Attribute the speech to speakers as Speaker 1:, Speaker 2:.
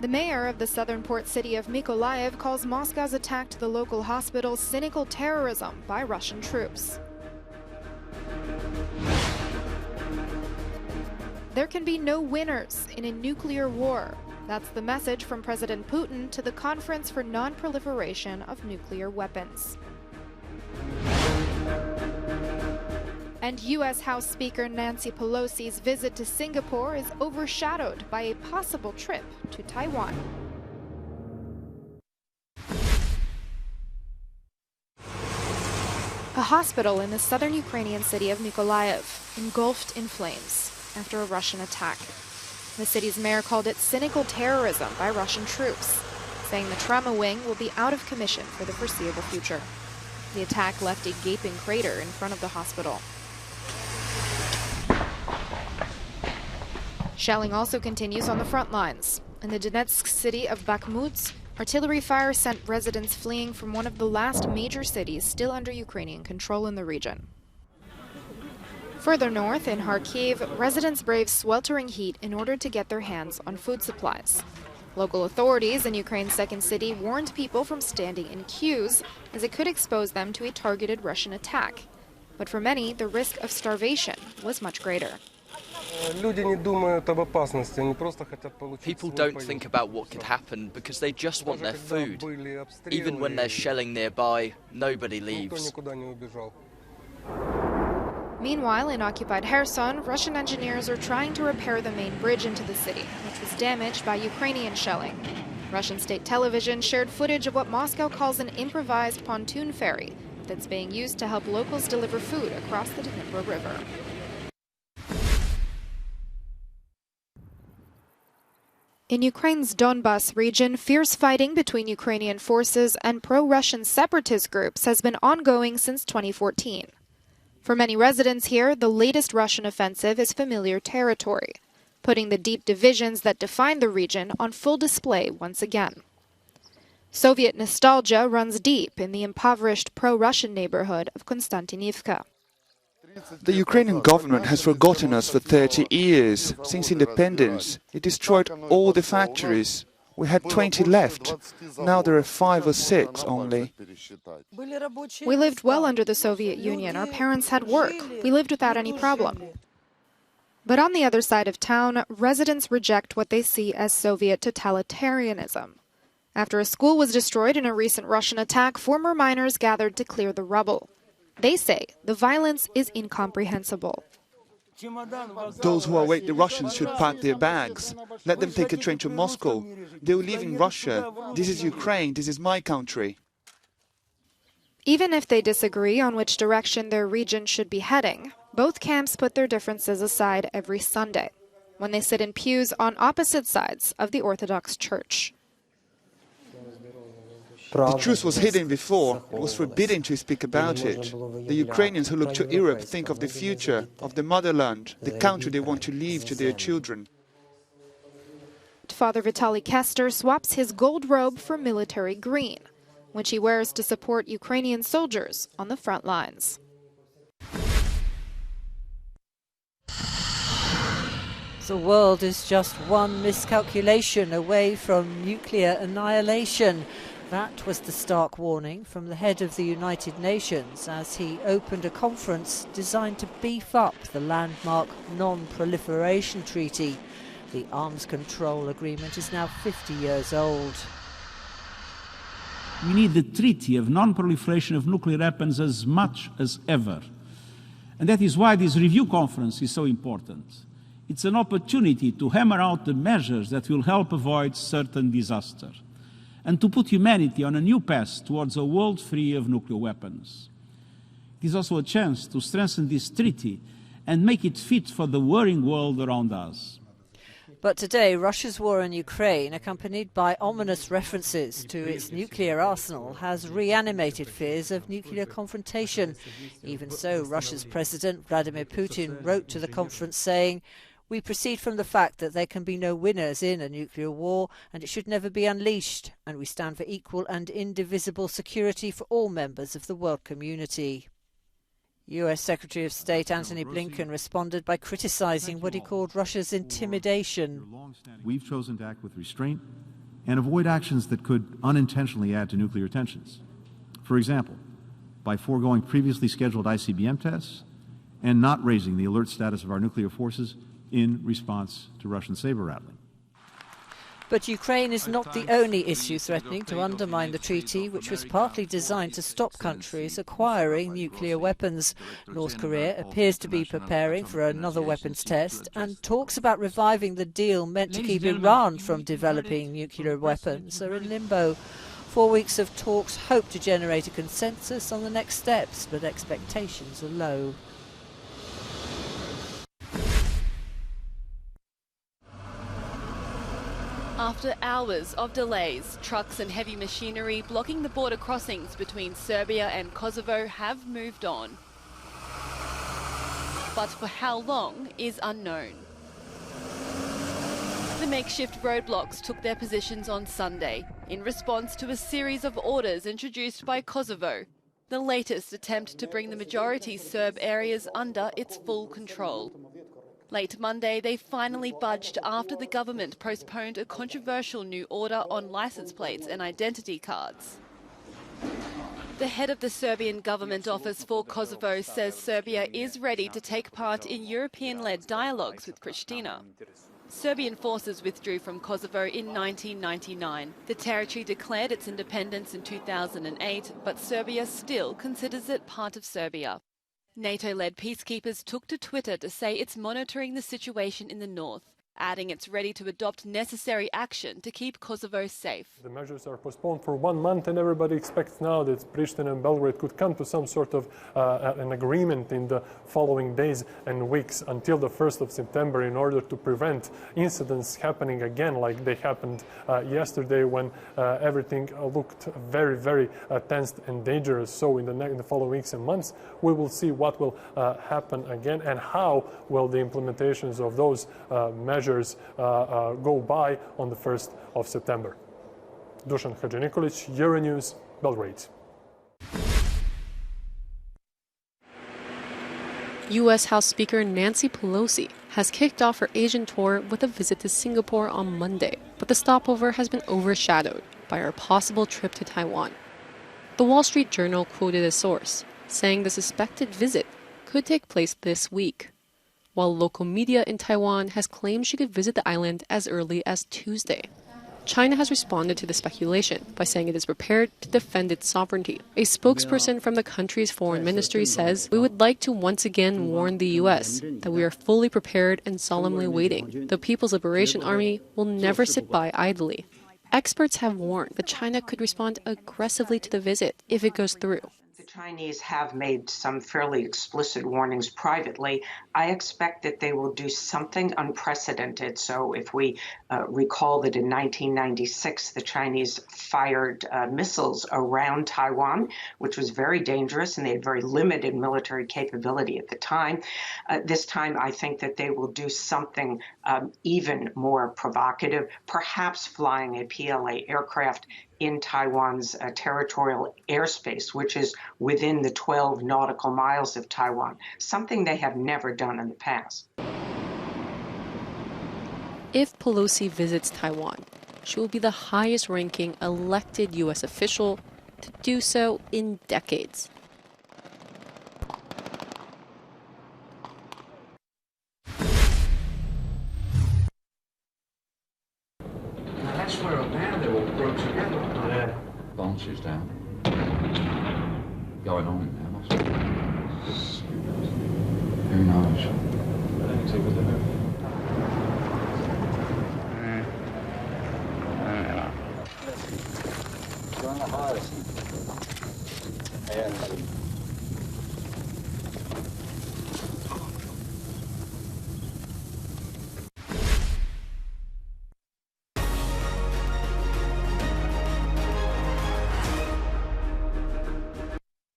Speaker 1: The mayor of the southern port city of Mykolaiv calls Moscow's attack to the local hospital cynical terrorism by Russian troops. There can be no winners in a nuclear war. That's the message from President Putin to the Conference for Non-Proliferation of Nuclear Weapons. And U.S. House Speaker Nancy Pelosi's visit to Singapore is overshadowed by a possible trip to Taiwan. A hospital in the southern Ukrainian city of Mykolaiv engulfed in flames after a Russian attack. The city's mayor called it cynical terrorism by Russian troops, saying the trauma wing will be out of commission for the foreseeable future. The attack left a gaping crater in front of the hospital. Shelling also continues on the front lines. In the Donetsk city of Bakhmut, artillery fire sent residents fleeing from one of the last major cities still under Ukrainian control in the region. Further north, in Kharkiv, residents brave sweltering heat in order to get their hands on food supplies. Local authorities in Ukraine's second city warned people from standing in queues, as it could expose them to a targeted Russian attack. But for many, the risk of starvation was much greater.
Speaker 2: People don't think about what could happen because they just want their food. Even when there's shelling nearby, nobody leaves.
Speaker 1: Meanwhile, in occupied Kherson, Russian engineers are trying to repair the main bridge into the city, which was damaged by Ukrainian shelling. Russian state television shared footage of what Moscow calls an improvised pontoon ferry that's being used to help locals deliver food across the Dnieper River. In Ukraine's Donbas region, fierce fighting between Ukrainian forces and pro-Russian separatist groups has been ongoing since 2014. For many residents here, the latest Russian offensive is familiar territory, putting the deep divisions that define the region on full display once again. Soviet nostalgia runs deep in the impoverished pro-Russian neighborhood of Konstantinivka.
Speaker 3: The Ukrainian government has forgotten us for 30 years. Since independence, it destroyed all the factories. We had 20 left. Now there are 5 or 6 only.
Speaker 1: We lived well under the Soviet Union. Our parents had work. We lived without any problem. But on the other side of town, residents reject what they see as Soviet totalitarianism. After a school was destroyed in a recent Russian attack, former miners gathered to clear the rubble. They say the violence is incomprehensible.
Speaker 3: Those who await the Russians should pack their bags. Let them take a train to Moscow. They will live in Russia. This is Ukraine. This is my country.
Speaker 1: Even if they disagree on which direction their region should be heading, both camps put their differences aside every Sunday, when they sit in pews on opposite sides of the Orthodox Church.
Speaker 3: The truth was hidden before. It was forbidden to speak about it. The Ukrainians who look to Europe think of the future, of the motherland, the country they want to leave to their children.
Speaker 1: Father Vitaly Kester swaps his gold robe for military green, which he wears to support Ukrainian soldiers on the front lines.
Speaker 4: The world is just one miscalculation away from nuclear annihilation. That was the stark warning from the head of the United Nations as he opened a conference designed to beef up the landmark Non-Proliferation Treaty. The arms control agreement is now 50 years old.
Speaker 5: We need the treaty of non-proliferation of nuclear weapons as much as ever. And that is why this review conference is so important. It's an opportunity to hammer out the measures that will help avoid certain disaster, and to put humanity on a new path towards a world free of nuclear weapons. It is also a chance to strengthen this treaty and make it fit for the warring world around us.
Speaker 4: But today, Russia's war in Ukraine, accompanied by ominous references to its nuclear arsenal, has reanimated fears of nuclear confrontation. Even so, Russia's President Vladimir Putin wrote to the conference saying, "We proceed from the fact that there can be no winners in a nuclear war and it should never be unleashed, and we stand for equal and indivisible security for all members of the world community." US Secretary of State Antony Blinken responded by criticizing what he called Russia's intimidation.
Speaker 6: We've chosen to act with restraint and avoid actions that could unintentionally add to nuclear tensions. For example, by foregoing previously scheduled ICBM tests and not raising the alert status of our nuclear forces in response to Russian saber-rattling.
Speaker 4: But Ukraine is not the only issue threatening to undermine the treaty, which was partly designed to stop countries acquiring nuclear weapons. North Korea appears to be preparing for another weapons test and talks about reviving the deal meant to keep Iran from developing nuclear weapons are in limbo. 4 weeks of talks hope to generate a consensus on the next steps, but expectations are low.
Speaker 7: After hours of delays, trucks and heavy machinery blocking the border crossings between Serbia and Kosovo have moved on. But for how long is unknown. The makeshift roadblocks took their positions on Sunday in response to a series of orders introduced by Kosovo, the latest attempt to bring the majority Serb areas under its full control. Late Monday, they finally budged after the government postponed a controversial new order on license plates and identity cards. The head of the Serbian government office for Kosovo says Serbia is ready to take part in European-led dialogues with Pristina. Serbian forces withdrew from Kosovo in 1999. The territory declared its independence in 2008, but Serbia still considers it part of Serbia. NATO-led peacekeepers took to Twitter to say it's monitoring the situation in the north, adding it's ready to adopt necessary action to keep Kosovo safe.
Speaker 8: The measures are postponed for 1 month, and everybody expects now that Pristina and Belgrade could come to some sort of an agreement in the following days and weeks until the 1st of September in order to prevent incidents happening again like they happened yesterday when everything looked very, very tensed and dangerous. So in the following weeks and months, we will see what will happen again and how will the implementations of those measures go by on the 1st of September. Dušan Hadžinikolić, Euronews, Belgrade.
Speaker 9: U.S. House Speaker Nancy Pelosi has kicked off her Asian tour with a visit to Singapore on Monday, but the stopover has been overshadowed by her possible trip to Taiwan. The Wall Street Journal quoted a source saying the suspected visit could take place this week, while local media in Taiwan has claimed she could visit the island as early as Tuesday. China has responded to the speculation by saying it is prepared to defend its sovereignty. A spokesperson from the country's foreign ministry says, "We would like to once again warn the U.S. that we are fully prepared and solemnly waiting. The People's Liberation Army will never sit by idly." Experts have warned that China could respond aggressively to the visit if it goes through.
Speaker 10: The Chinese have made some fairly explicit warnings privately. I expect that they will do something unprecedented. So if we recall that in 1996, the Chinese fired missiles around Taiwan, which was very dangerous, and they had very limited military capability at the time. This time, I think that they will do something even more provocative, perhaps flying a PLA aircraft in Taiwan's territorial airspace, which is within the 12 nautical miles of Taiwan, something they have never done in the past.
Speaker 9: If Pelosi visits Taiwan, she will be the highest-ranking elected U.S. official to do so in decades.
Speaker 11: That's where a band they all broke together. Yeah. Bounces down. Going on in there, must be. Who knows?
Speaker 12: You're on the highest. Yeah.